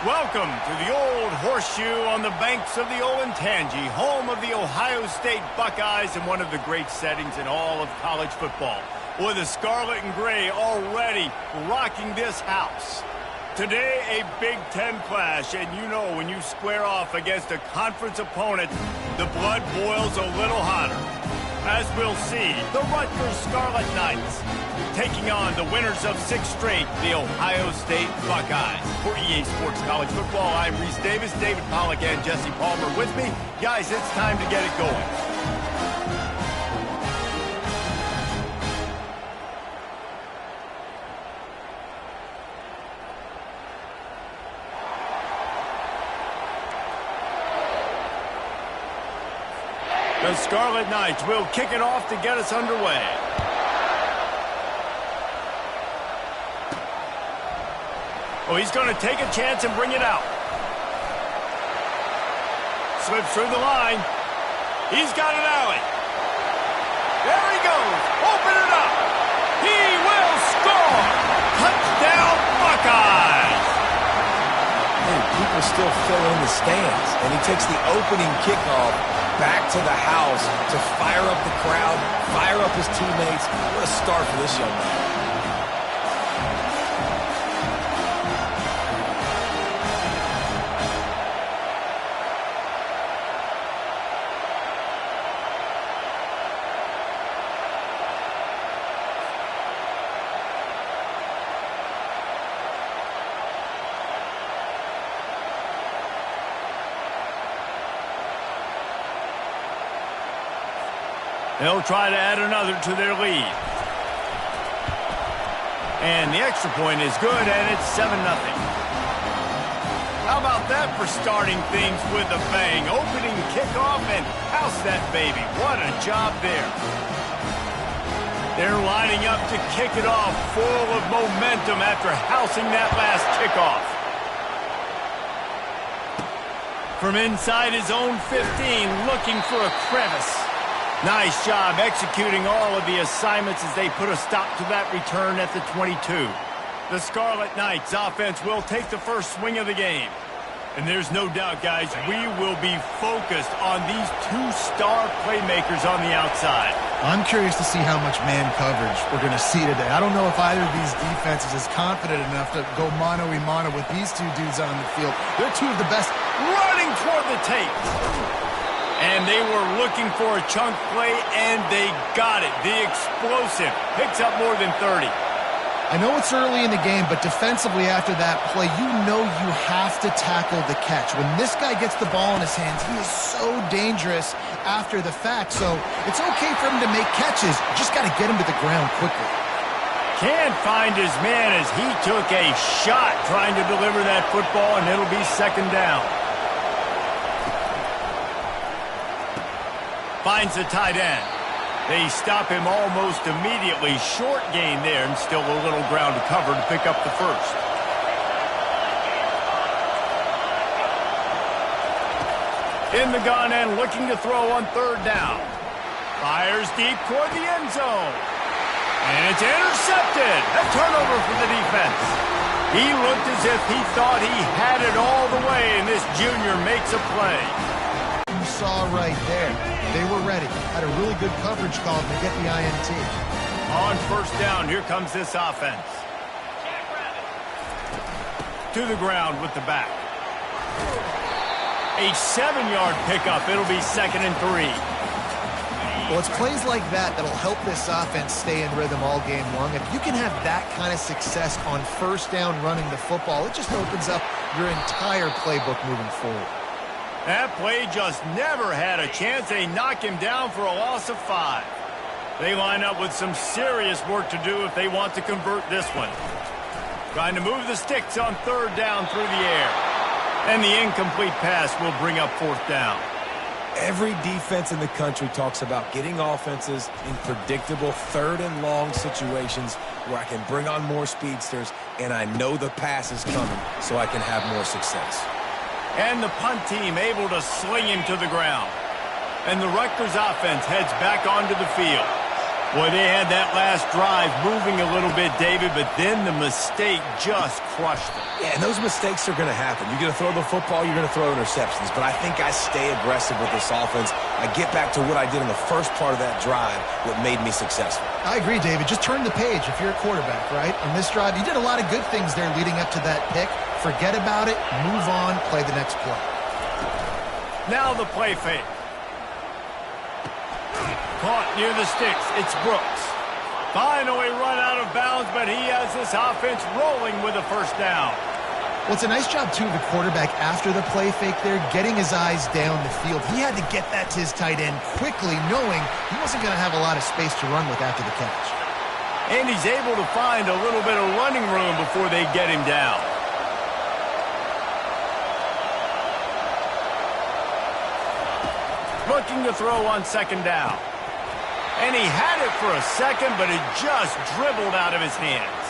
Welcome to the old horseshoe on the banks of the Olentangy, home of the Ohio State Buckeyes and one of the great settings in all of college football. With the scarlet and gray already rocking this house. Today, a Big Ten clash, and you know when you square off against a conference opponent, the blood boils a little hotter. As we'll see, the Rutgers Scarlet Knights taking on the winners of 6 straight, the Ohio State Buckeyes. For EA Sports College Football, I'm Reese Davis, David Pollack, and Jesse Palmer with me. Guys, it's time to get it going. The Scarlet Knights will kick it off to get us underway. Oh, he's going to take a chance and bring it out. Slips through the line. He's got an alley. There he goes. Open it up. He will score. Touchdown, Buckeyes. Hey, people still fill in the stands, and he takes the opening kickoff back to the house to fire up the crowd, fire up his teammates. What a start for this young man. They'll try to add another to their lead. And the extra point is good, and it's 7-0. How about that for starting things with a bang? Opening kickoff and house that baby. What a job there. They're lining up to kick it off full of momentum after housing that last kickoff. From inside his own 15, looking for a crevice. Nice job executing all of the assignments as they put a stop to that return at the 22. The Scarlet Knights offense will take the first swing of the game. And there's no doubt, guys, we will be focused on these 2-star playmakers on the outside. I'm curious to see how much man coverage we're going to see today. I don't know if either of these defenses is confident enough to go mano-a-mano with these two dudes on the field. They're two of the best. Running toward the tape. And they were looking for a chunk play, and they got it. The explosive picks up more than 30. I know it's early in the game, but defensively after that play, you know you have to tackle the catch. When this guy gets the ball in his hands, he is so dangerous after the fact. So it's okay for him to make catches. You just got to get him to the ground quickly. Can't find his man as he took a shot trying to deliver that football, and it'll be 2nd down. Finds the tight end. They stop him almost immediately. Short gain there, and still a little ground to cover to pick up the first. In the gun and looking to throw on 3rd down. Fires deep toward the end zone. And it's intercepted. A turnover for the defense. He looked as if he thought he had it all the way, and this junior makes a play. You saw right there. They were ready. Had a really good coverage call to get the INT. On 1st down, here comes this offense. To the ground with the back. A 7-yard pickup. It'll be 2nd and 3. Well, it's plays like that that'll help this offense stay in rhythm all game long. If you can have that kind of success on 1st down running the football, it just opens up your entire playbook moving forward. That play just never had a chance. They knock him down for a loss of 5. They line up with some serious work to do if they want to convert this one. Trying to move the sticks on 3rd down through the air. And the incomplete pass will bring up 4th down. Every defense in the country talks about getting offenses in predictable 3rd and long situations where I can bring on more speedsters and I know the pass is coming so I can have more success. And the punt team able to sling him to the ground. And the Rutgers offense heads back onto the field. Boy, they had that last drive moving a little bit, David, but then the mistake just crushed them. Yeah, and those mistakes are going to happen. You're going to throw the football, you're going to throw interceptions. But I think I stay aggressive with this offense. I get back to what I did in the first part of that drive, what made me successful. I agree, David. Just turn the page if you're a quarterback, right? On this drive, you did a lot of good things there leading up to that pick. Forget about it, move on, play the next play. Now the play fake. Caught near the sticks. It's Brooks. Finally run out of bounds, but he has this offense rolling with a first down. Well, it's a nice job, too, of the quarterback after the play fake there, getting his eyes down the field. He had to get that to his tight end quickly, knowing he wasn't going to have a lot of space to run with after the catch. And he's able to find a little bit of running room before they get him down. Looking to throw on second down. And he had it for a second, but it just dribbled out of his hands.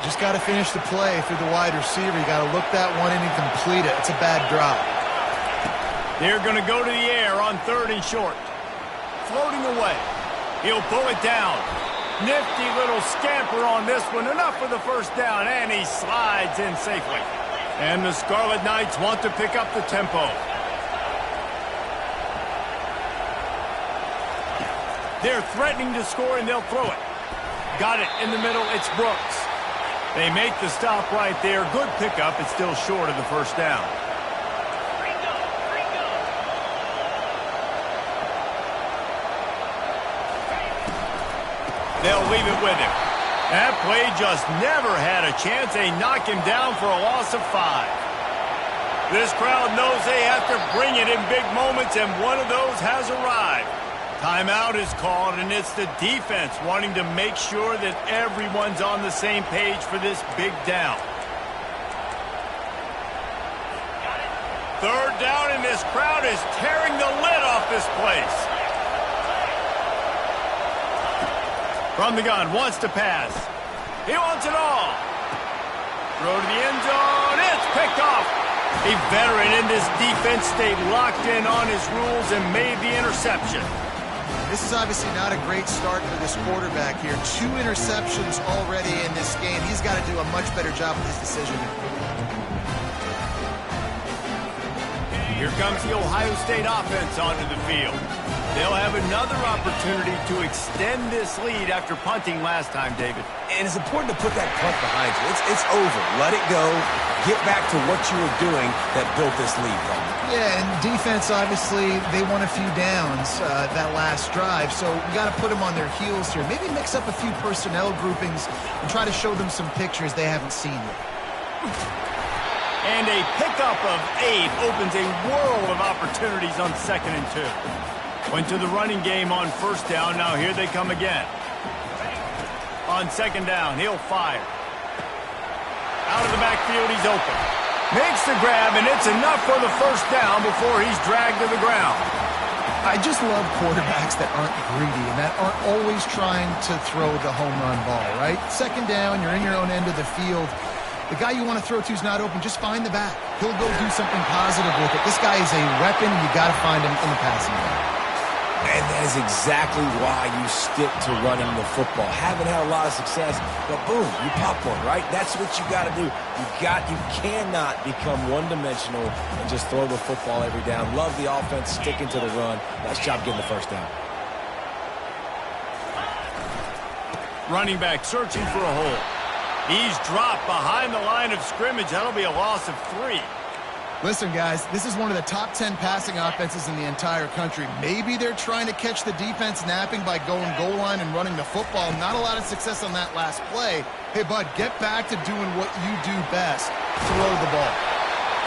Just got to finish the play if you're the wide receiver. You got to look that one in and complete it. It's a bad drop. They're going to go to the air on 3rd and short. Floating away. He'll pull it down. Nifty little scamper on this one. Enough for the first down, and he slides in safely. And the Scarlet Knights want to pick up the tempo. They're threatening to score, and they'll throw it. Got it in the middle. It's Brooks. They make the stop right there. Good pickup. It's still short of the first down. They'll leave it with him. That play just never had a chance. They knock him down for a loss of 5. This crowd knows they have to bring it in big moments, and one of those has arrived. Timeout is called, and it's the defense wanting to make sure that everyone's on the same page for this big down. 3rd down, and this crowd is tearing the lid off this place. From the gun, wants to pass. He wants it all. Throw to the end zone. It's picked off. A veteran in this defense stayed locked in on his rules and made the interception. This is obviously not a great start for this quarterback here. 2 interceptions already in this game. He's got to do a much better job with his decision. Here comes the Ohio State offense onto the field. They'll have another opportunity to extend this lead after punting last time, David. And it's important to put that punt behind you. It's over. Let it go. Get back to what you were doing that built this lead. Yeah, and defense, obviously, they won a few downs that last drive, so we got to put them on their heels here. Maybe mix up a few personnel groupings and try to show them some pictures they haven't seen yet. And a pickup of 8 opens a world of opportunities on 2nd and 2. Went to the running game on 1st down. Now here they come again. On 2nd down, he'll fire. Out of the backfield, he's open. Makes the grab, and it's enough for the first down before he's dragged to the ground. I just love quarterbacks that aren't greedy and that aren't always trying to throw the home run ball, right? 2nd down, you're in your own end of the field. The guy you want to throw to is not open. Just find the back. He'll go do something positive with it. This guy is a weapon, and you got to find him in the passing game. And that is exactly why you stick to running the football. Haven't had a lot of success, but boom, you pop one, right? That's what you got to do. You cannot become one-dimensional and just throw the football every down. Love the offense, sticking to the run. Nice job getting the first down. Running back searching for a hole. He's dropped behind the line of scrimmage. That'll be a loss of 3. Listen, guys, this is one of the top 10 passing offenses in the entire country. Maybe they're trying to catch the defense napping by going goal line and running the football. Not a lot of success on that last play. Hey, bud, get back to doing what you do best. Throw the ball.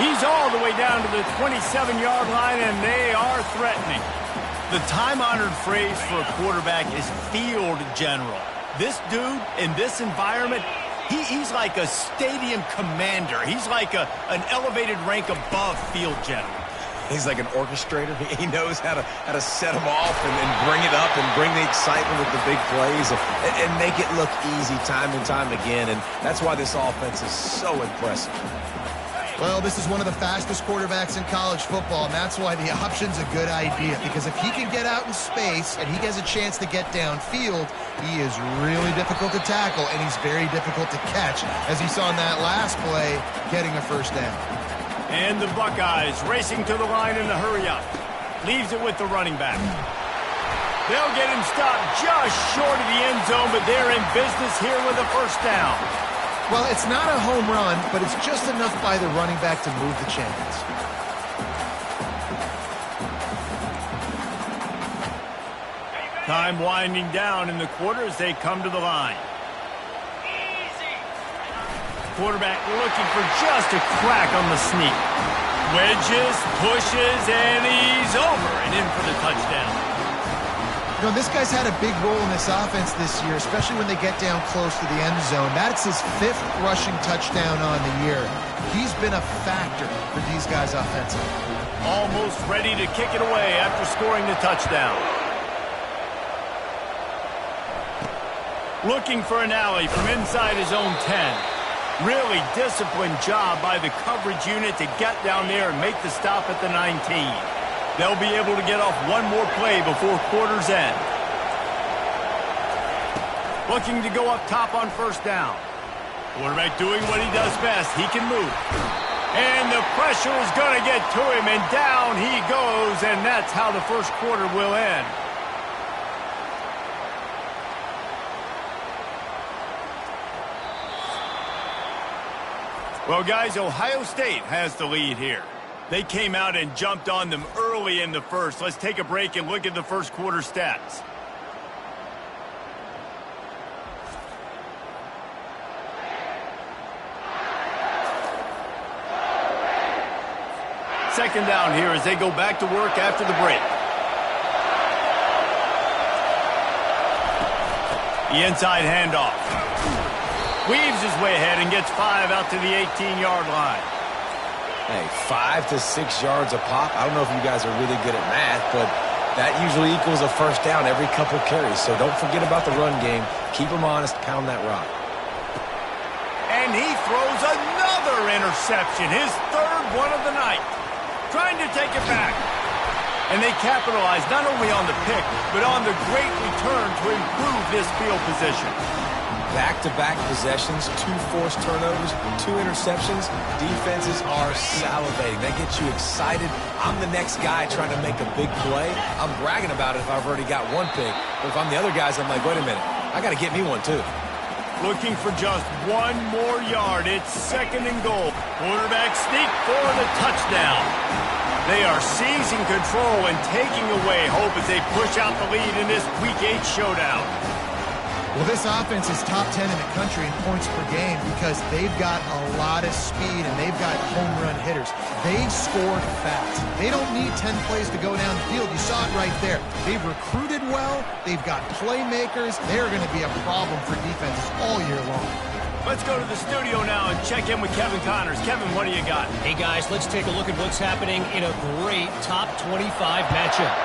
He's all the way down to the 27-yard line, and they are threatening. The time-honored phrase for a quarterback is field general. This dude, in this environment, he's like a stadium commander. He's like an elevated rank above field general. He's like an orchestrator. He knows how to set them off and bring it up and bring the excitement with the big plays and make it look easy time and time again. And that's why this offense is so impressive. Well, this is one of the fastest quarterbacks in college football, and that's why the option's a good idea, because if he can get out in space and he has a chance to get downfield, he is really difficult to tackle, and he's very difficult to catch, as he saw in that last play, getting a first down. And the Buckeyes racing to the line in a hurry-up. Leaves it with the running back. They'll get him stopped just short of the end zone, but they're in business here with a first down. Well, it's not a home run, but it's just enough by the running back to move the chains. Time winding down in the quarter as they come to the line. Quarterback looking for just a crack on the sneak. Wedges, pushes, and he's over and in for the touchdown. You know, this guy's had a big role in this offense this year, especially when they get down close to the end zone. That's his 5th rushing touchdown on the year. He's been a factor for these guys offensively. Almost ready to kick it away after scoring the touchdown. Looking for an alley from inside his own 10. Really disciplined job by the coverage unit to get down there and make the stop at the 19. They'll be able to get off one more play before quarter's end. Looking to go up top on first down. Quarterback doing what he does best. He can move. And the pressure is going to get to him, and down he goes, and that's how the first quarter will end. Well, guys, Ohio State has the lead here. They came out and jumped on them early in the first. Let's take a break and look at the first quarter stats. Second down here as they go back to work after the break. The inside handoff. Weaves his way ahead and gets 5 out to the 18-yard line. Hey, 5 to 6 yards a pop. I don't know if you guys are really good at math, but that usually equals a first down every couple carries. So don't forget about the run game. Keep them honest. Pound that rock. And he throws another interception, his 3rd one of the night. Trying to take it back. And they capitalize not only on the pick, but on the great return to improve this field position. Back-to-back possessions, 2 forced turnovers, 2 interceptions. Defenses are salivating. That gets you excited. I'm the next guy trying to make a big play. I'm bragging about it if I've already got one pick. But if I'm the other guys, I'm like, wait a minute. I got to get me one, too. Looking for just 1 more yard. It's 2nd and goal. Quarterback sneak for the touchdown. They are seizing control and taking away hope as they push out the lead in this Week 8 showdown. Well, this offense is top 10 in the country in points per game because they've got a lot of speed and they've got home run hitters. They scored fast. They don't need 10 plays to go down the field. You saw it right there. They've recruited well. They've got playmakers. They're going to be a problem for defenses all year long. Let's go to the studio now and check in with Kevin Connors. Kevin, what do you got? Hey, guys, let's take a look at what's happening in a great top 25 matchup.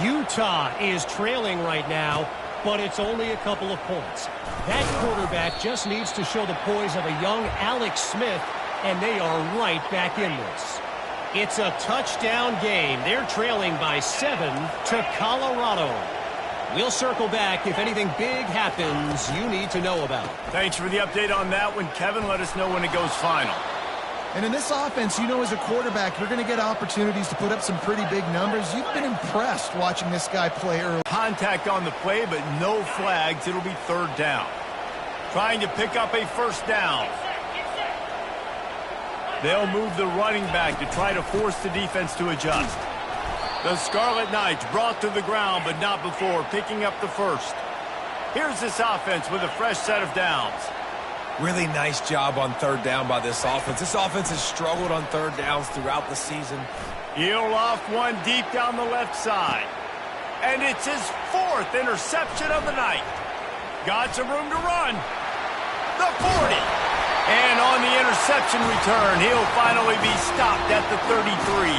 Utah is trailing right now, but it's only a couple of points. That quarterback just needs to show the poise of a young Alex Smith, and they are right back in this. It's a touchdown game. They're trailing by 7 to Colorado. We'll circle back if anything big happens you need to know about. Thanks for the update on that one, Kevin. Let us know when it goes final. And in this offense, you know, as a quarterback, you're going to get opportunities to put up some pretty big numbers. You've been impressed watching this guy play early. Contact on the play, but no flags. It'll be 3rd down. Trying to pick up a first down. They'll move the running back to try to force the defense to adjust. The Scarlet Knights brought to the ground, but not before picking up the first. Here's this offense with a fresh set of downs. Really nice job on 3rd down by this offense. This offense has struggled on 3rd downs throughout the season. He'll loft one deep down the left side. And it's his 4th interception of the night. Got some room to run. The 40. And on the interception return, he'll finally be stopped at the 33.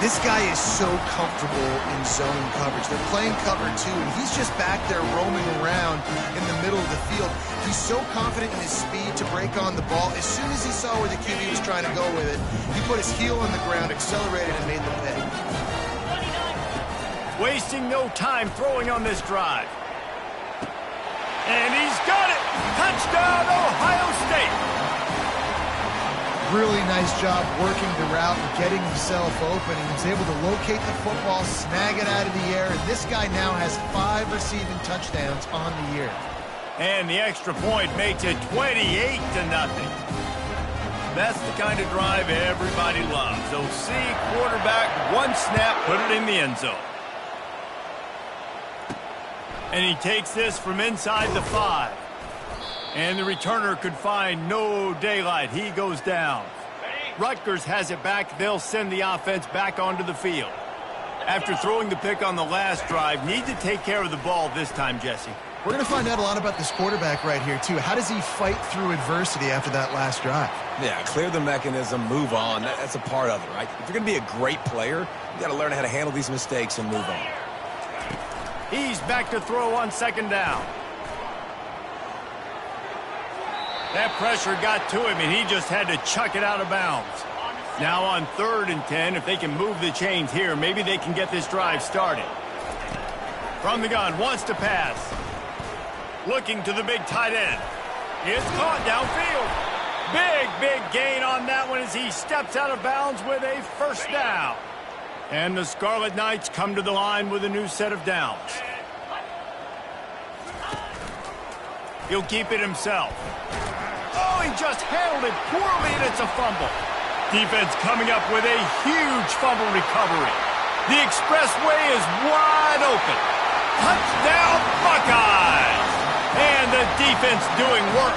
This guy is so comfortable in zone coverage. They're playing cover 2, and he's just back there roaming around in the middle of the field. He's so confident in his speed to break on the ball. As soon as he saw where the QB was trying to go with it, he put his heel on the ground, accelerated, and made the pick. Wasting no time throwing on this drive. And he's got it! Touchdown, Ohio State! Really nice job working the route and getting himself open. He was able to locate the football, snag it out of the air, and this guy now has 5 receiving touchdowns on the year. And the extra point makes it 28-0. That's the kind of drive everybody loves. OC quarterback, one snap, put it in the end zone. And he takes this from inside the 5. And the returner could find no daylight. He goes down. Rutgers has it back. They'll send the offense back onto the field. After throwing the pick on the last drive, need to take care of the ball this time, Jesse. We're going to find out a lot about this quarterback right here, too. How does he fight through adversity after that last drive? Yeah, clear the mechanism, move on. That's a part of it, right? If you're going to be a great player, you got to learn how to handle these mistakes and move on. He's back to throw on second down. That pressure got to him, and he just had to chuck it out of bounds. Now on 3rd and 10, if they can move the chains here, maybe they can get this drive started. From the gun, wants to pass. Looking to the big tight end. It's caught downfield. Big gain on that one as he steps out of bounds with a first down. And the Scarlet Knights come to the line with a new set of downs. He'll keep it himself. Oh, he just handled it poorly, and it's a fumble. Defense coming up with a huge fumble recovery. The expressway is wide open. Touchdown, Buckeyes! And the defense doing work.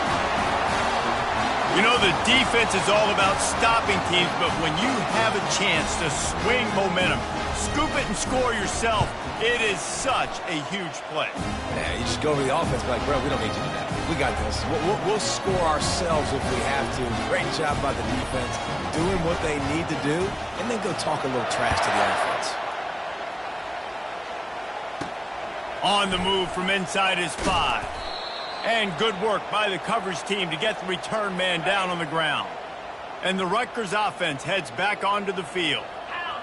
You know, the defense is all about stopping teams, but when you have a chance to swing momentum, scoop it and score yourself, it is such a huge play. Yeah, you just go over the offense like, bro, we don't need you to do that. We got this. We'll score ourselves if we have to. Great job by the defense, doing what they need to do, and then go talk a little trash to the offense. On the move from inside his 5. And good work by the coverage team to get the return man down on the ground. And the Rutgers offense heads back onto the field.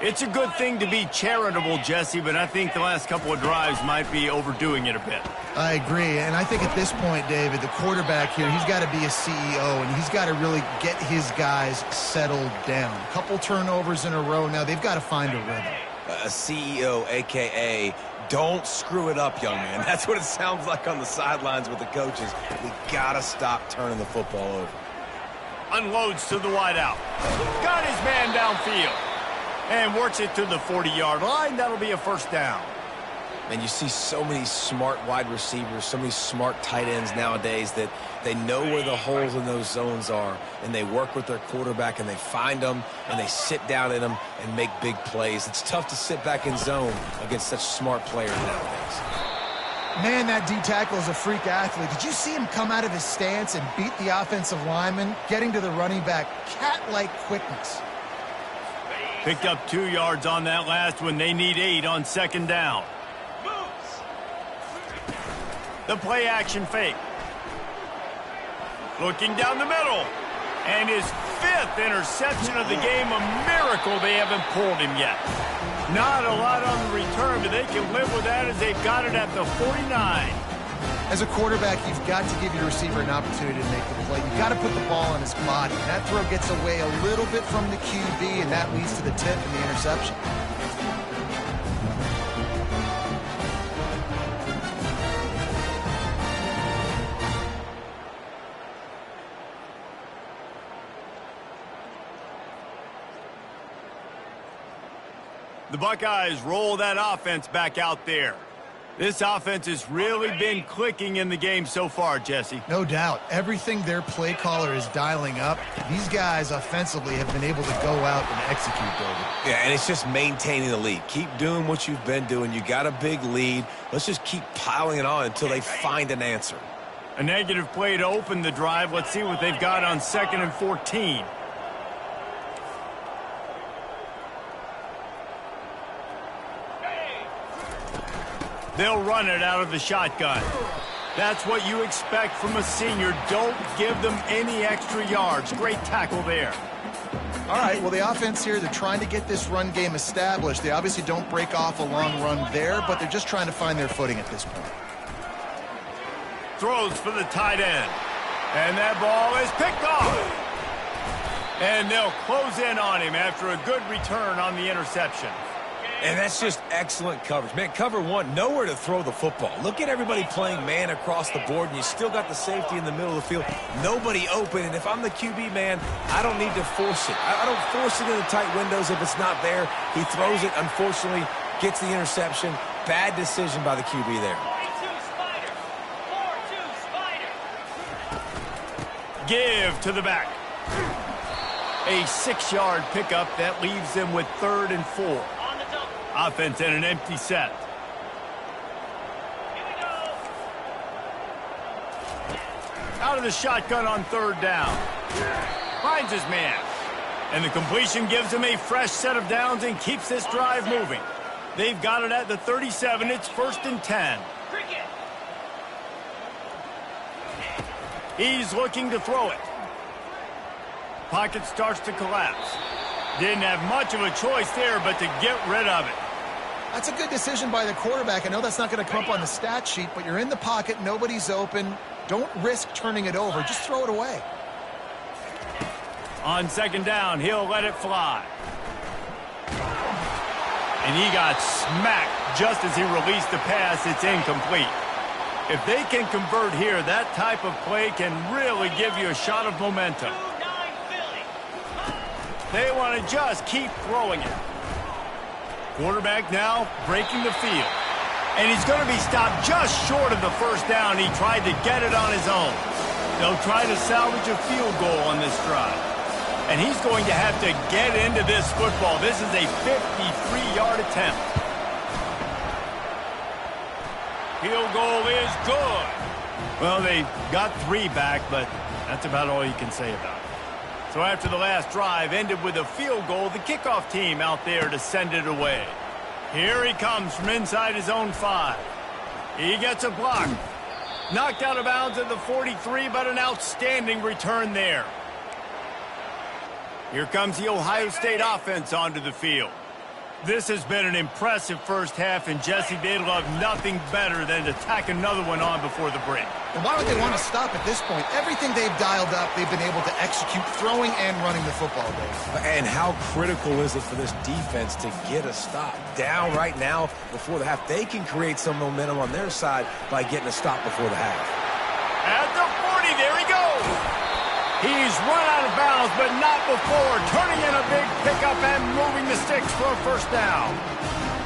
It's a good thing to be charitable, Jesse, but I think the last couple of drives might be overdoing it a bit. I agree, and I think at this point, David, the quarterback here, he's got to be a CEO, and he's got to really get his guys settled down. A couple turnovers in a row now. They've got to find a rhythm. A CEO, a.k.a. don't screw it up, young man. That's what it sounds like on the sidelines with the coaches. We got to stop turning the football over. Unloads to the wideout. Got his man downfield. And works it to the 40-yard line. That'll be a first down. And you see so many smart wide receivers, so many smart tight ends nowadays that they know where the holes in those zones are, and they work with their quarterback, and they find them, and they sit down in them and make big plays. It's tough to sit back in zone against such smart players nowadays. Man, that D-tackle is a freak athlete. Did you see him come out of his stance and beat the offensive lineman, getting to the running back? Cat-like quickness. Picked up 2 yards on that last one. They need 8 on second down. The play action fake. Looking down the middle. And his 5th interception of the game. A miracle they haven't pulled him yet. Not a lot on the return, but they can live with that as they've got it at the 49. As a quarterback, you've got to give your receiver an opportunity to make the play. You've got to put the ball on his body. And that throw gets away a little bit from the QB, and that leads to the tip and the interception. The Buckeyes roll that offense back out there. This offense has really been clicking in the game so far, Jesse. No doubt. Everything their play caller is dialing up, these guys offensively have been able to go out and execute, David. Yeah, and it's just maintaining the lead. Keep doing what you've been doing. You got a big lead. Let's just keep piling it on until they find an answer. A negative play to open the drive. Let's see what they've got on 2nd and 14. They'll run it out of the shotgun. That's what you expect from a senior. Don't give them any extra yards. Great tackle there. All right, well, the offense here, they're trying to get this run game established. They obviously don't break off a long run there, but they're just trying to find their footing at this point. Throws for the tight end. And that ball is picked off. And they'll close in on him after a good return on the interception. And that's just excellent coverage. Man, cover one, nowhere to throw the football. Look at everybody playing man across the board, and you still got the safety in the middle of the field. Nobody open, and if I'm the QB, man, I don't need to force it. I don't force it in the tight windows if it's not there. He throws it, unfortunately, gets the interception. Bad decision by the QB there. Give to the back. A 6-yard pickup that leaves them with 3rd and 4. Offense in an empty set. Here we go. Out of the shotgun on 3rd down. Finds his man. And the completion gives him a fresh set of downs and keeps this drive moving. They've got it at the 37. It's 1st and 10. He's looking to throw it. Pocket starts to collapse. Didn't have much of a choice there, but to get rid of it. That's a good decision by the quarterback. I know that's not going to come up on the stat sheet, but you're in the pocket, nobody's open. Don't risk turning it over. Just throw it away. On 2nd down, he'll let it fly. And he got smacked just as he released the pass. It's incomplete. If they can convert here, that type of play can really give you a shot of momentum. They want to just keep throwing it. Quarterback now breaking the field. And he's going to be stopped just short of the 1st down. He tried to get it on his own. They'll try to salvage a field goal on this drive. And he's going to have to get into this football. This is a 53-yard attempt. Field goal is good. Well, they got 3 back, but that's about all you can say about it. So after the last drive ended with a field goal, the kickoff team out there to send it away. Here he comes from inside his own 5. He gets a block. Knocked out of bounds at the 43, but an outstanding return there. Here comes the Ohio State offense onto the field. This has been an impressive first half, and Jesse, they'd love nothing better than to tack another one on before the break. And why would they want to stop at this point? Everything they've dialed up, they've been able to execute throwing and running the football, Dave. And how critical is it for this defense to get a stop? Down right now before the half. They can create some momentum on their side by getting a stop before the half. At the 40, there he goes. He's run out of bounds, but not before. Turning in a big pickup and moving the sticks for a 1st down.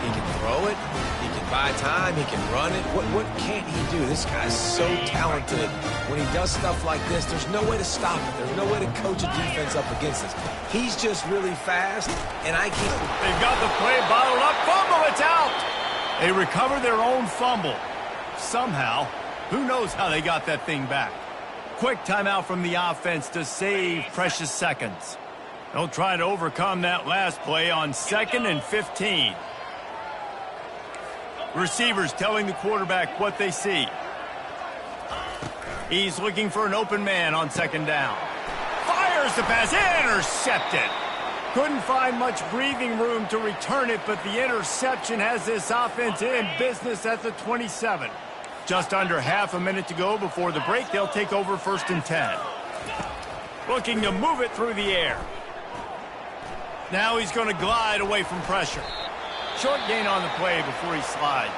He can throw it. He can buy time. He can run it. What can't he do? This guy's so talented. When he does stuff like this, there's no way to stop it. There's no way to coach a defense up against this. He's just really fast, and I can't. They've got the play bottled up. Fumble, it's out. They recover their own fumble. Somehow, who knows how they got that thing back. Quick timeout from the offense to save precious seconds. They'll try to overcome that last play on 2nd and 15. Receivers telling the quarterback what they see. He's looking for an open man on 2nd down. Fires the pass, intercepted. Couldn't find much breathing room to return it, but the interception has this offense in business at the 27. Just under half a minute to go before the break. They'll take over 1st and 10. Looking to move it through the air. Now he's going to glide away from pressure. Short gain on the play before he slides.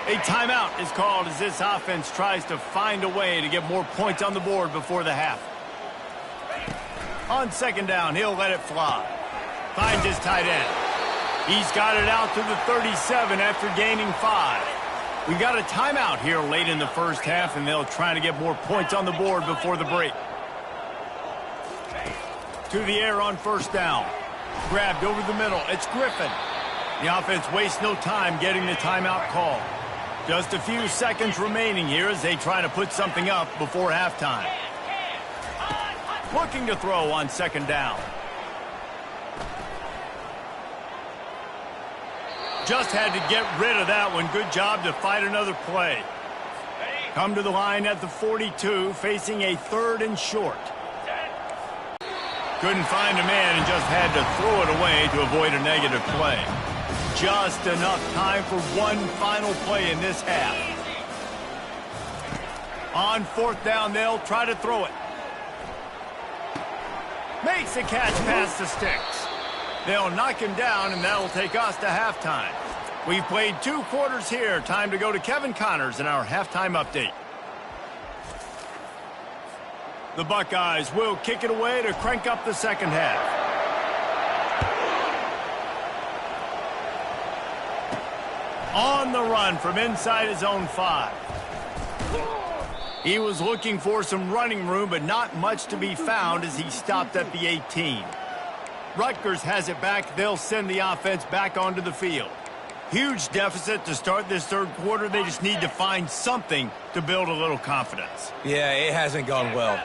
A timeout is called as this offense tries to find a way to get more points on the board before the half. On 2nd down, he'll let it fly. Finds his tight end. He's got it out to the 37 after gaining 5. We got a timeout here late in the first half, and they'll try to get more points on the board before the break. To the air on 1st down. Grabbed over the middle. It's Griffin. The offense wastes no time getting the timeout call. Just a few seconds remaining here as they try to put something up before halftime. Looking to throw on 2nd down. Just had to get rid of that one. Good job to fight another play. Come to the line at the 42, facing a 3rd and short. Couldn't find a man and just had to throw it away to avoid a negative play. Just enough time for one final play in this half. On 4th down, they'll try to throw it. Makes the catch past the sticks. They'll knock him down, and that'll take us to halftime. We've played 2 quarters here. Time to go to Kevin Connors in our halftime update. The Buckeyes will kick it away to crank up the second half. On the run from inside his own 5. He was looking for some running room, but not much to be found as he stopped at the 18. Rutgers has it back. They'll send the offense back onto the field. Huge deficit to start this 3rd quarter. They just need to find something to build a little confidence. Yeah, it hasn't gone well.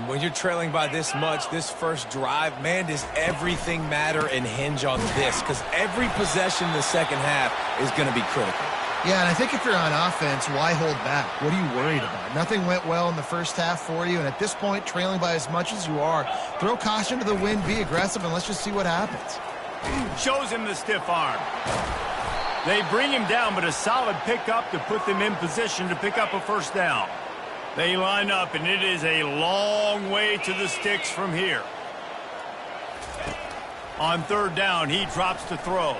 When you're trailing by this much, this first drive, man, does everything matter and hinge on this? Because every possession in the second half is going to be critical. Yeah, and I think if you're on offense, why hold back? What are you worried about? Nothing went well in the first half for you, and at this point, trailing by as much as you are, throw caution to the wind, be aggressive, and let's just see what happens. Shows him the stiff arm. They bring him down, but a solid pickup to put them in position to pick up a 1st down. They line up, and it is a long way to the sticks from here. On 3rd down, he drops to throw.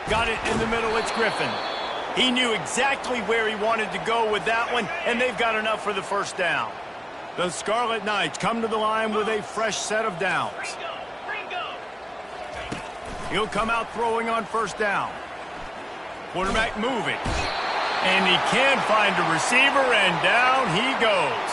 Got it in the middle, it's Griffin. He knew exactly where he wanted to go with that one, and they've got enough for the 1st down. The Scarlet Knights come to the line with a fresh set of downs. He'll come out throwing on 1st down. Quarterback moving. And he can find a receiver, and down he goes.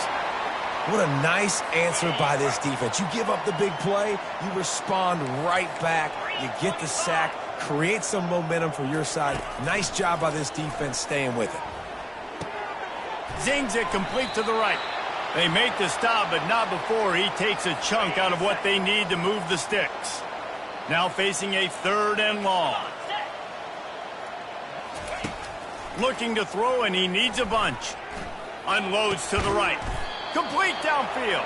What a nice answer by this defense. You give up the big play, you respond right back, you get the sack, create some momentum for your side. Nice job by this defense staying with it. Zings it complete to the right. They make the stop, but not before he takes a chunk out of what they need to move the sticks. Now facing a 3rd and long. Looking to throw, and he needs a bunch. Unloads to the right. Complete downfield.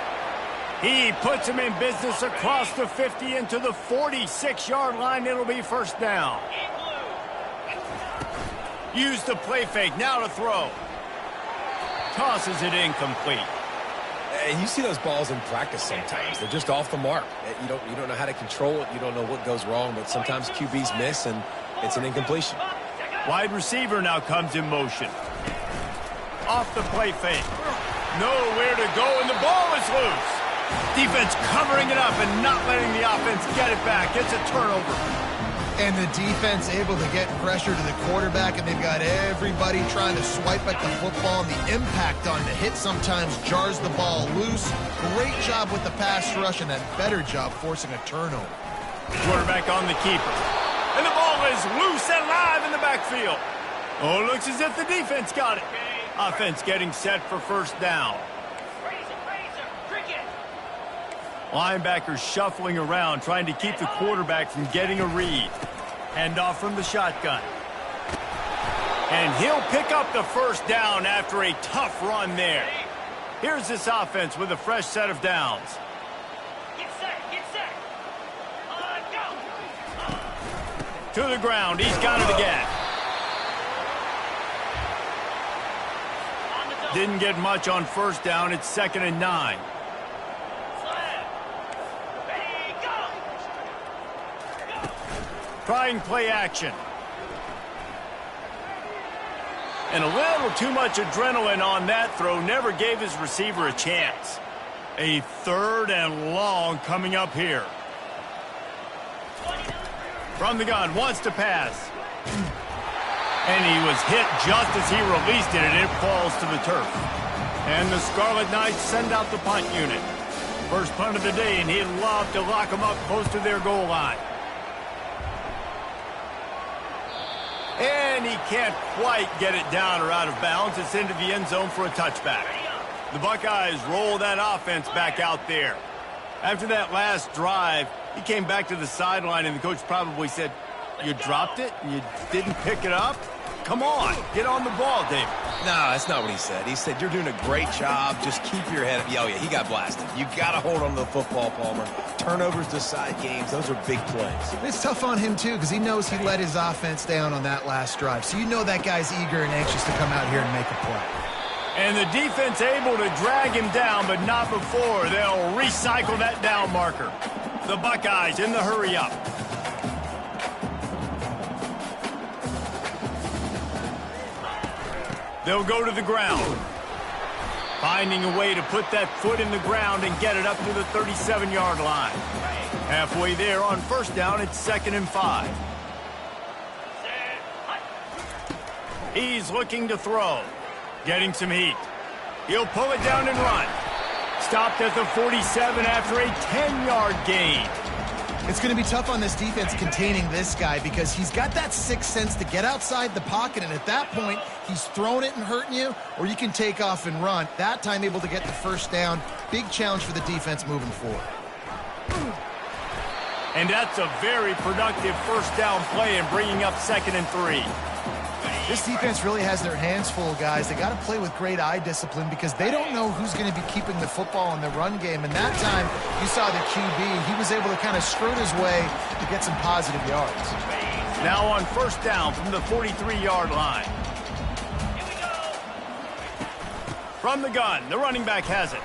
He puts him in business across the 50 into the 46-yard line. It'll be 1st down. Use the play fake. Now to throw. Tosses it incomplete. And you see those balls in practice sometimes. They're just off the mark. You don't know how to control it. You don't know what goes wrong, but sometimes QBs miss, and it's an incompletion. Wide receiver now comes in motion. Off the play fake. Nowhere to go, and the ball is loose. Defense covering it up and not letting the offense get it back. It's a turnover. And the defense able to get pressure to the quarterback, and they've got everybody trying to swipe at the football, and the impact on the hit sometimes jars the ball loose. Great job with the pass rush, and a better job forcing a turnover. Quarterback on the keeper. And the ball is loose and live in the backfield. Oh, it looks as if the defense got it. Offense getting set for 1st down. Linebackers shuffling around, trying to keep the quarterback from getting a read. Handoff from the shotgun. And he'll pick up the 1st down after a tough run there. Here's this offense with a fresh set of downs. Get set. Go. To the ground. He's got it again. Didn't get much on 1st down. It's 2nd and 9. Trying play action. And a little too much adrenaline on that throw. Never gave his receiver a chance. A 3rd and long coming up here. From the gun, wants to pass. And he was hit just as he released it, and it falls to the turf. And the Scarlet Knights send out the punt unit. First punt of the day, and he'd love to lock them up close to their goal line. And he can't quite get it down or out of bounds. It's into the end zone for a touchback. The Buckeyes roll that offense back out there. After that last drive, he came back to the sideline, and the coach probably said, You dropped it and you didn't pick it up? Come on, get on the ball, David. No, that's not what he said. He said, you're doing a great job. Just keep your head up. Oh, yeah, he got blasted. You got to hold on to the football, Palmer. Turnovers decide games. Those are big plays. It's tough on him, too, because he knows he let his offense down on that last drive. So you know that guy's eager and anxious to come out here and make a play. And the defense able to drag him down, but not before. They'll recycle that down marker. The Buckeyes in the hurry up. They'll go to the ground. Finding a way to put that foot in the ground and get it up to the 37-yard line. Halfway there on first down, it's 2nd and 5. He's looking to throw. Getting some heat. He'll pull it down and run. Stopped at the 47 after a 10-yard gain. It's going to be tough on this defense containing this guy because he's got that sixth sense to get outside the pocket, and at that point, he's throwing it and hurting you, or you can take off and run. That time able to get the first down. Big challenge for the defense moving forward. And that's a very productive first down play and bringing up 2nd and 3. This defense really has their hands full, guys. They got to play with great eye discipline because they don't know who's going to be keeping the football in the run game. And that time, you saw the QB. He was able to kind of skirt his way to get some positive yards. Now on first down from the 43-yard line. From the gun, the running back has it.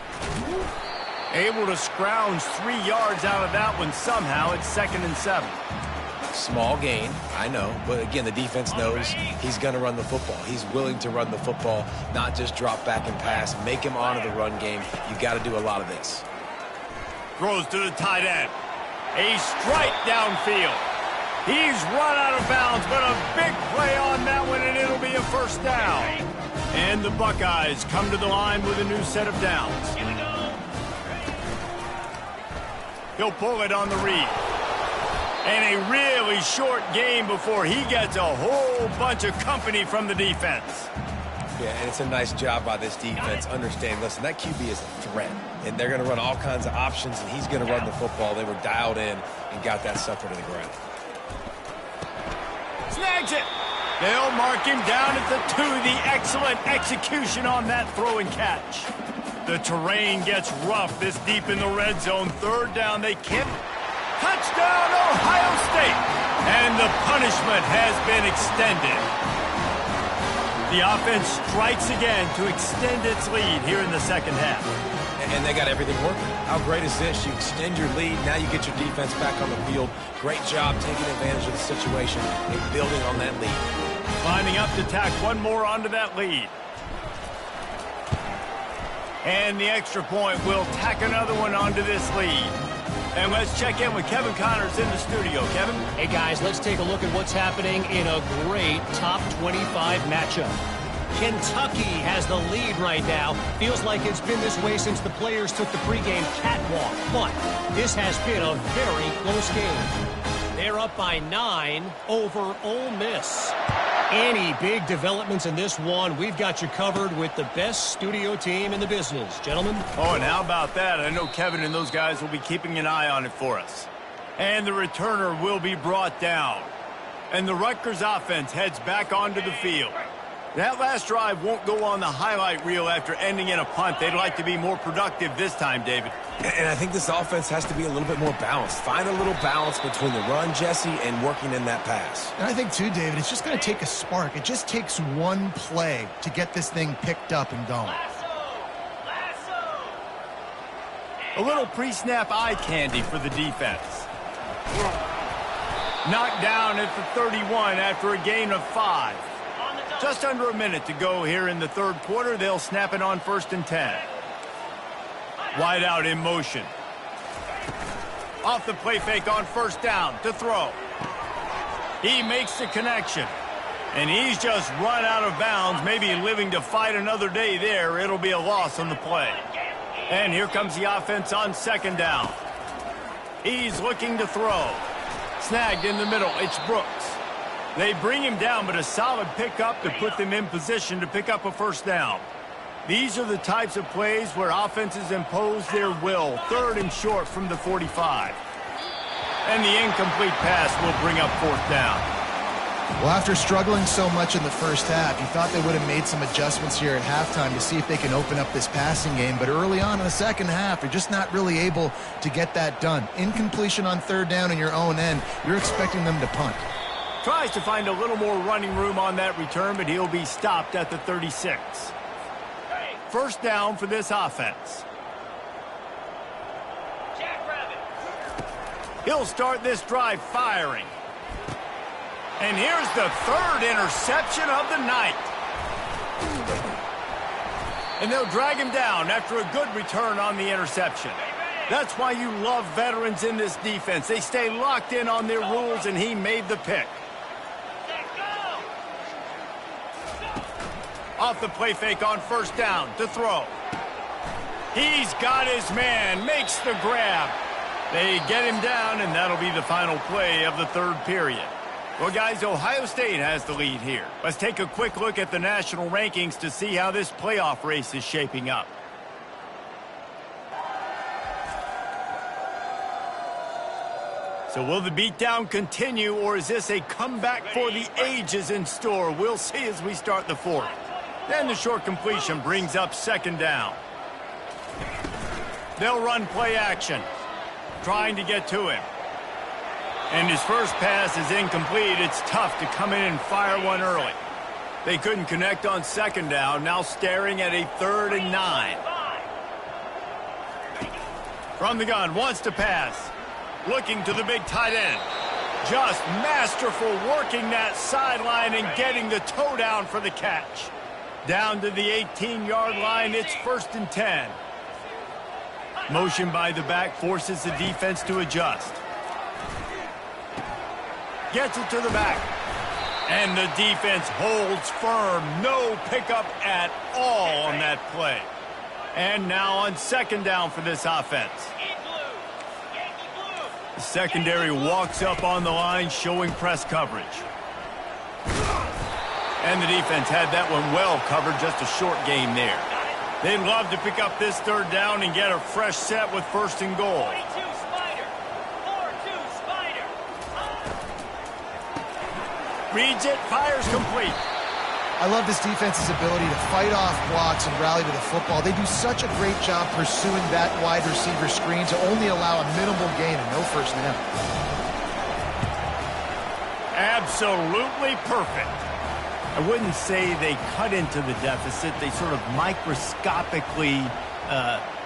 Able to scrounge 3 yards out of that one somehow. It's 2nd and 7. Small gain, I know, but again, the defense knows he's going to run the football. He's willing to run the football, not just drop back and pass, make him honor the run game. You got to do a lot of this. Throws to the tight end. A strike downfield. He's run out of bounds, but a big play on that one, and it'll be a first down. And the Buckeyes come to the line with a new set of downs. He'll pull it on the read. And a really short game before he gets a whole bunch of company from the defense. Yeah, and it's a nice job by this defense. Understand, listen, that QB is a threat. And they're going to run all kinds of options, and he's going to run the football. They were dialed in and got that sucker to the ground. Snags it. They'll mark him down at the 2. The excellent execution on that throw and catch. The terrain gets rough this deep in the red zone. 3rd down, they can't. Touchdown, Ohio State! And the punishment has been extended. The offense strikes again to extend its lead here in the second half. And they got everything working. How great is this? You extend your lead, now you get your defense back on the field. Great job taking advantage of the situation and building on that lead. Lining up to tack one more onto that lead. And the extra point will tack another one onto this lead. And let's check in with Kevin Connors in the studio. Kevin? Hey, guys, let's take a look at what's happening in a great top 25 matchup. Kentucky has the lead right now. Feels like it's been this way since the players took the pregame catwalk. But this has been a very close game. They're up by 9 over Ole Miss. Any big developments in this one, we've got you covered with the best studio team in the business. Gentlemen? Oh, and how about that? I know Kevin and those guys will be keeping an eye on it for us. And the returner will be brought down. And the Rutgers offense heads back onto the field. That last drive won't go on the highlight reel after ending in a punt. They'd like to be more productive this time, David. And I think this offense has to be a little bit more balanced. Find a little balance between the run, Jesse, and working in that pass. And I think, too, David, it's just going to take a spark. It just takes one play to get this thing picked up and going. A little pre-snap eye candy for the defense. Knocked down at the 31 after a gain of 5. Just under a minute to go here in the 3rd quarter. They'll snap it on 1st and 10. Wide out in motion. Off the play fake on 1st down to throw. He makes the connection. And he's just run out of bounds, maybe living to fight another day there. It'll be a loss on the play. And here comes the offense on 2nd down. He's looking to throw. Snagged in the middle. It's Brooks. They bring him down, but a solid pickup to put them in position to pick up a 1st down. These are the types of plays where offenses impose their will. 3rd and short from the 45. And the incomplete pass will bring up 4th down. Well, after struggling so much in the first half, you thought they would have made some adjustments here at halftime to see if they can open up this passing game. But early on in the second half, you're just not really able to get that done. Incompletion on 3rd down in your own end, you're expecting them to punt. Tries to find a little more running room on that return, but he'll be stopped at the 36. 1st down for this offense. He'll start this drive firing. And here's the 3rd interception of the night. And they'll drag him down after a good return on the interception. That's why you love veterans in this defense. They stay locked in on their rules, and he made the pick. Off the play fake on 1st down to throw. He's got his man, makes the grab. They get him down, and that'll be the final play of the 3rd period. Well, guys, Ohio State has the lead here. Let's take a quick look at the national rankings to see how this playoff race is shaping up. So will the beatdown continue, or is this a comeback for the ages in store? We'll see as we start the 4th. Then the short completion brings up 2nd down. They'll run play action, trying to get to him. And his first pass is incomplete. It's tough to come in and fire one early. They couldn't connect on 2nd down, now staring at a 3rd and 9. From the gun, wants to pass. Looking to the big tight end. Just masterful working that sideline and getting the toe down for the catch. Down to the 18-yard line, it's 1st and 10. Motion by the back forces the defense to adjust. Gets it to the back. And the defense holds firm. No pickup at all on that play. And now on 2nd down for this offense. The secondary walks up on the line, showing press coverage. And the defense had that one well covered, just a short gain there. They'd love to pick up this 3rd down and get a fresh set with 1st and goal. Reads it, fires complete. I love this defense's ability to fight off blocks and rally to the football. They do such a great job pursuing that wide receiver screen to only allow a minimal gain and no 1st down. Absolutely perfect. I wouldn't say they cut into the deficit. They sort of microscopically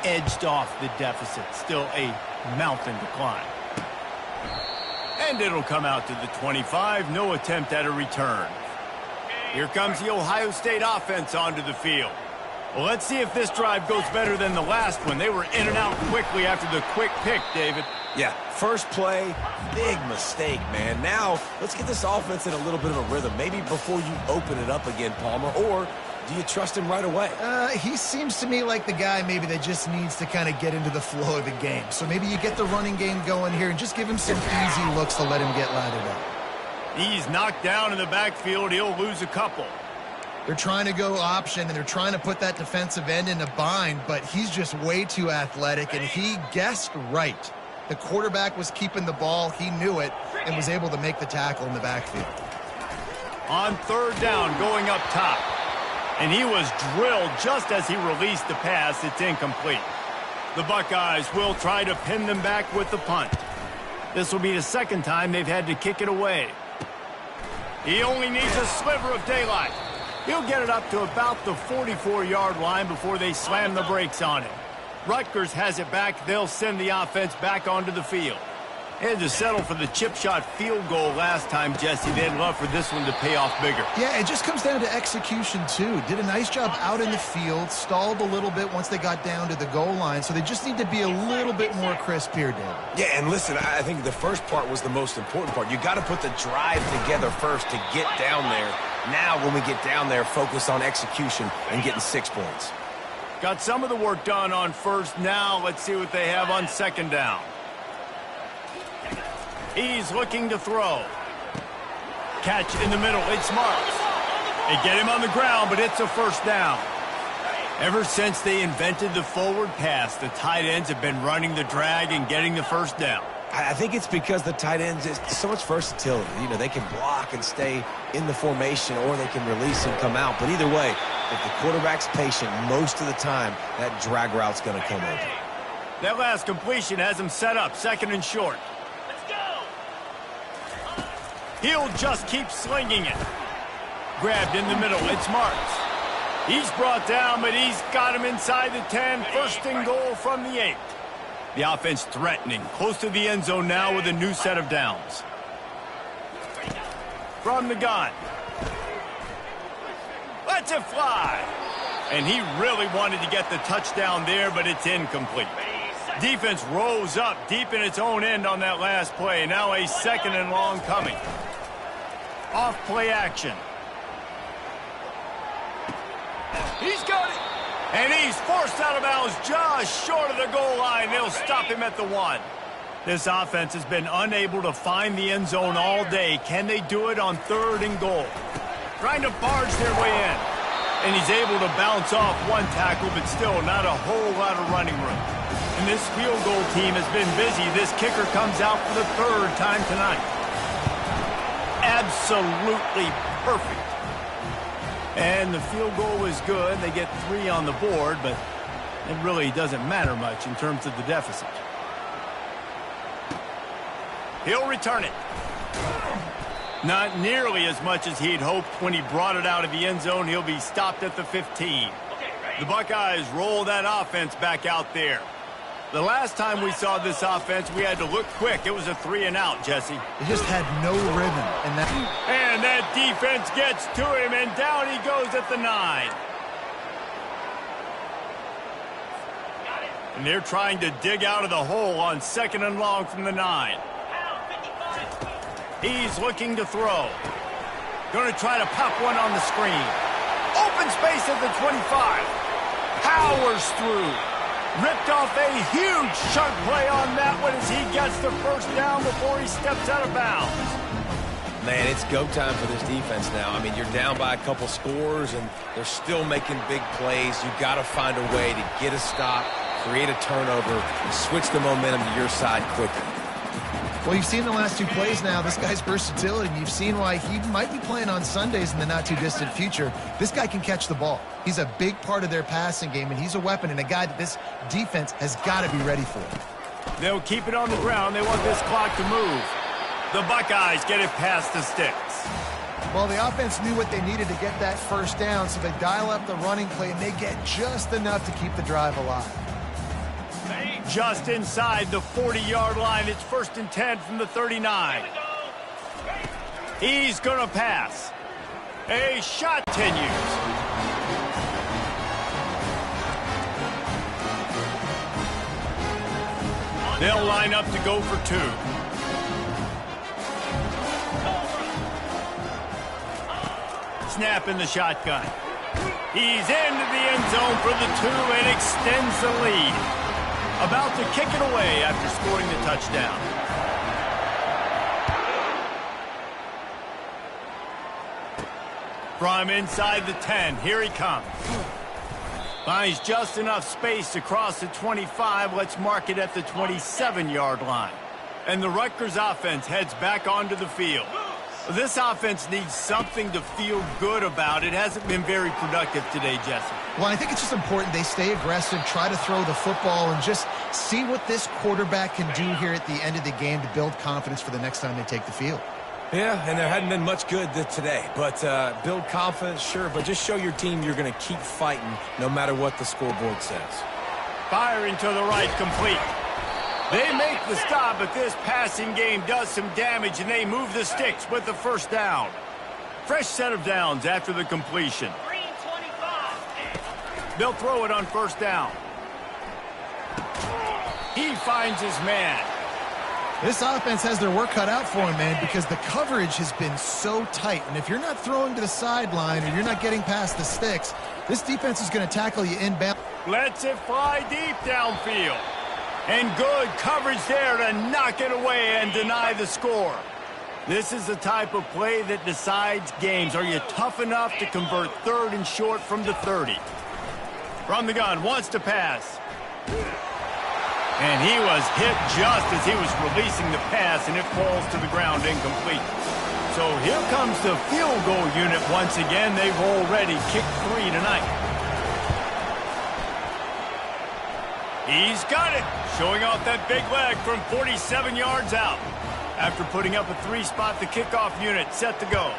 edged off the deficit. Still a mountain to climb. And it'll come out to the 25. No attempt at a return. Here comes the Ohio State offense onto the field. Well, let's see if this drive goes better than the last one. They were in and out quickly after the quick pick, David. Yeah, first play, big mistake, man. Now, let's get this offense in a little bit of a rhythm. Maybe before you open it up again, Palmer, or do you trust him right away? He seems to me like the guy maybe that just needs to kind of get into the flow of the game. So maybe you get the running game going here and just give him some easy looks to let him get lathered up. He's knocked down in the backfield. He'll lose a couple. They're trying to go option, and they're trying to put that defensive end in a bind, but he's just way too athletic, and he guessed right. The quarterback was keeping the ball. He knew it and was able to make the tackle in the backfield. On 3rd down, going up top. And he was drilled just as he released the pass. It's incomplete. The Buckeyes will try to pin them back with the punt. This will be the 2nd time they've had to kick it away. He only needs a sliver of daylight. He'll get it up to about the 44-yard line before they slam the brakes on it. Rutgers has it back. They'll send the offense back onto the field. They had to settle for the chip shot field goal last time, Jesse. They'd love for this one to pay off bigger. Yeah, it just comes down to execution, too. Did a nice job out in the field, stalled a little bit once they got down to the goal line, so they just need to be a little bit more crisp here, David. Yeah, and listen, I think the first part was the most important part. You got to put the drive together first to get down there. Now, when we get down there, focus on execution and getting 6 points. Got some of the work done on 1st. Now, let's see what they have on 2nd down. He's looking to throw. Catch in the middle. It's Marks. They get him on the ground, but it's a 1st down. Ever since they invented the forward pass, the tight ends have been running the drag and getting the 1st down. I think it's because the tight ends, it's so much versatility. You know, they can block and stay in the formation, or they can release and come out. But either way, if the quarterback's patient most of the time, that drag route's going to come open. That last completion has him set up, 2nd and short. He'll just keep slinging it. Grabbed in the middle. It's Marks. He's brought down, but he's got him inside the 10. 1st and goal from the 8. The offense threatening. Close to the end zone now with a new set of downs. From the gun. Lets it fly. And he really wanted to get the touchdown there, but it's incomplete. Defense rose up deep in its own end on that last play. Now a 2nd and long coming. Off play action. He's got it. And he's forced out of bounds just short of the goal line. They'll stop him at the 1. This offense has been unable to find the end zone all day. Can they do it on 3rd and goal? Trying to barge their way in. And he's able to bounce off one tackle, but still not a whole lot of running room. And this field goal team has been busy. This kicker comes out for the 3rd time tonight. Absolutely perfect. And the field goal was good. They get 3 on the board, but it really doesn't matter much in terms of the deficit. He'll return it. Not nearly as much as he'd hoped when he brought it out of the end zone. He'll be stopped at the 15. The Buckeyes roll that offense back out there. The last time we saw this offense, we had to look quick. It was a 3 and out, Jesse. It just had no rhythm. And that defense gets to him, and down he goes at the 9. And they're trying to dig out of the hole on 2nd and long from the 9. He's looking to throw. Going to try to pop one on the screen. Open space at the 25. Powers through. Ripped off a huge chunk play on that one as he gets the 1st down before he steps out of bounds. Man, it's go time for this defense now. I mean, you're down by a couple scores, and they're still making big plays. You've got to find a way to get a stop, create a turnover, and switch the momentum to your side quickly. Well, you've seen the last 2 plays now, this guy's versatility, and you've seen why he might be playing on Sundays in the not-too-distant future. This guy can catch the ball. He's a big part of their passing game, and he's a weapon and a guy that this defense has got to be ready for. They'll keep it on the ground. They want this clock to move. The Buckeyes get it past the sticks. Well, the offense knew what they needed to get that 1st down, so they dial up the running play, and they get just enough to keep the drive alive. Just inside the 40-yard line. It's 1st and 10 from the 39. He's going to pass. A shot continues. They'll line up to go for 2. Snap in the shotgun. He's into the end zone for the 2 and extends the lead. About to kick it away after scoring the touchdown. From inside the 10, here he comes. Finds just enough space to cross the 25. Let's mark it at the 27-yard line. And the Rutgers offense heads back onto the field. This offense needs something to feel good about. It hasn't been very productive today, Jesse. Well, I think it's just important they stay aggressive, try to throw the football, and just see what this quarterback can do here at the end of the game to build confidence for the next time they take the field. Yeah, and there hadn't been much good today. But build confidence, sure, but just show your team you're going to keep fighting no matter what the scoreboard says. Firing to the right, complete. They make the stop, but this passing game does some damage, and they move the sticks with the 1st down. Fresh set of downs after the completion. They'll throw it on 1st down. He finds his man. This offense has their work cut out for him, man, because the coverage has been so tight. And if you're not throwing to the sideline or you're not getting past the sticks, this defense is going to tackle you inbound. Lets it fly deep downfield. And good coverage there to knock it away and deny the score. This is the type of play that decides games. Are you tough enough to convert 3rd and short from the 30? From the gun, wants to pass. And he was hit just as he was releasing the pass, and it falls to the ground incomplete. So here comes the field goal unit once again. They've already kicked 3 tonight. He's got it, showing off that big leg from 47 yards out. After putting up a 3-spot, the kickoff unit set to go.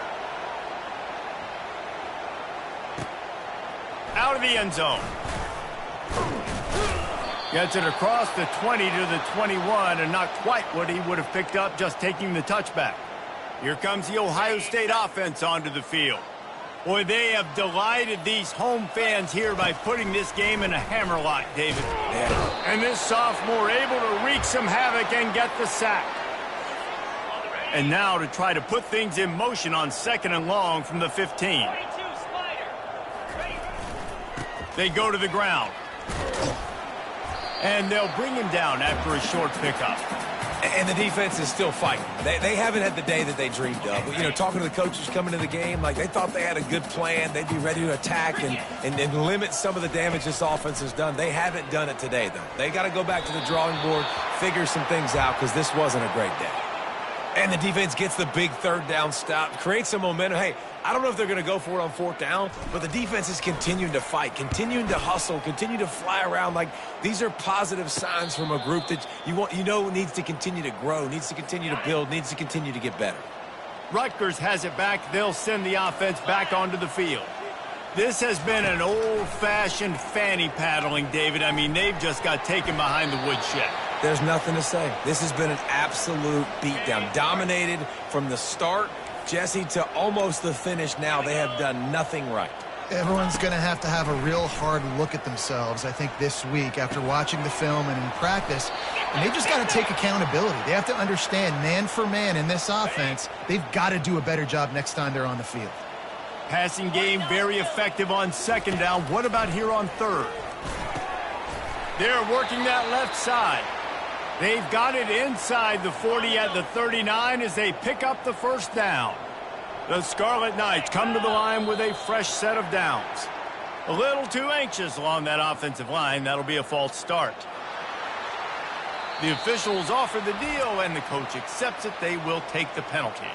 Out of the end zone. Gets it across the 20 to the 21, and not quite what he would have picked up just taking the touchback. Here comes the Ohio State offense onto the field. Boy, they have delighted these home fans here by putting this game in a hammerlock, David. Yeah. And this sophomore able to wreak some havoc and get the sack. And now to try to put things in motion on 2nd and long from the 15. They go to the ground. And they'll bring him down after a short pickup. And the defense is still fighting. They haven't had the day that they dreamed of. You know, talking to the coaches coming to the game, like they thought they had a good plan. They'd be ready to attack and limit some of the damage this offense has done. They haven't done it today, though. They got to go back to the drawing board, figure some things out, because this wasn't a great day. And the defense gets the big 3rd down stop, creates some momentum. Hey, I don't know if they're going to go for it on 4th down, but the defense is continuing to fight, continuing to hustle, continue to fly around. Like, these are positive signs from a group that you know needs to continue to grow, needs to continue to build, needs to continue to get better. Rutgers has it back. They'll send the offense back onto the field. This has been an old-fashioned fanny paddling, David. I mean, they've just got taken behind the woodshed. There's nothing to say. This has been an absolute beatdown. Dominated from the start, Jesse, to almost the finish now. They have done nothing right. Everyone's going to have a real hard look at themselves, I think, this week after watching the film and in practice. And they just got to take accountability. They have to understand, man for man in this offense, they've got to do a better job next time they're on the field. Passing game very effective on 2nd down. What about here on 3rd? They're working that left side. They've got it inside the 40 at the 39 as they pick up the 1st down. The Scarlet Knights come to the line with a fresh set of downs. A little too anxious along that offensive line. That'll be a false start. The officials offer the deal, and the coach accepts it. They will take the penalty.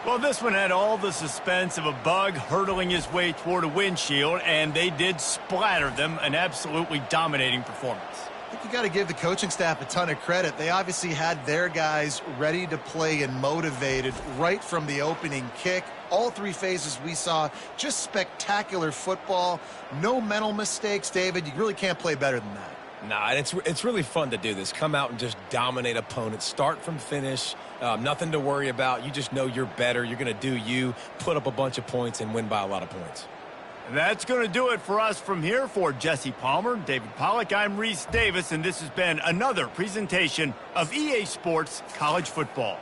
Well, this one had all the suspense of a bug hurtling his way toward a windshield, and they did splatter them. An absolutely dominating performance. I think you got to give the coaching staff a ton of credit. They obviously had their guys ready to play and motivated right from the opening kick. All 3 phases we saw, just spectacular football. No mental mistakes, David. You really can't play better than that. Nah, and it's really fun to do this. Come out and just dominate opponents. Start from finish. Nothing to worry about. You just know you're better. You're going to do you, put up a bunch of points, and win by a lot of points. And that's going to do it for us from here. For Jesse Palmer, David Pollack, I'm Reese Davis, and this has been another presentation of EA Sports College Football.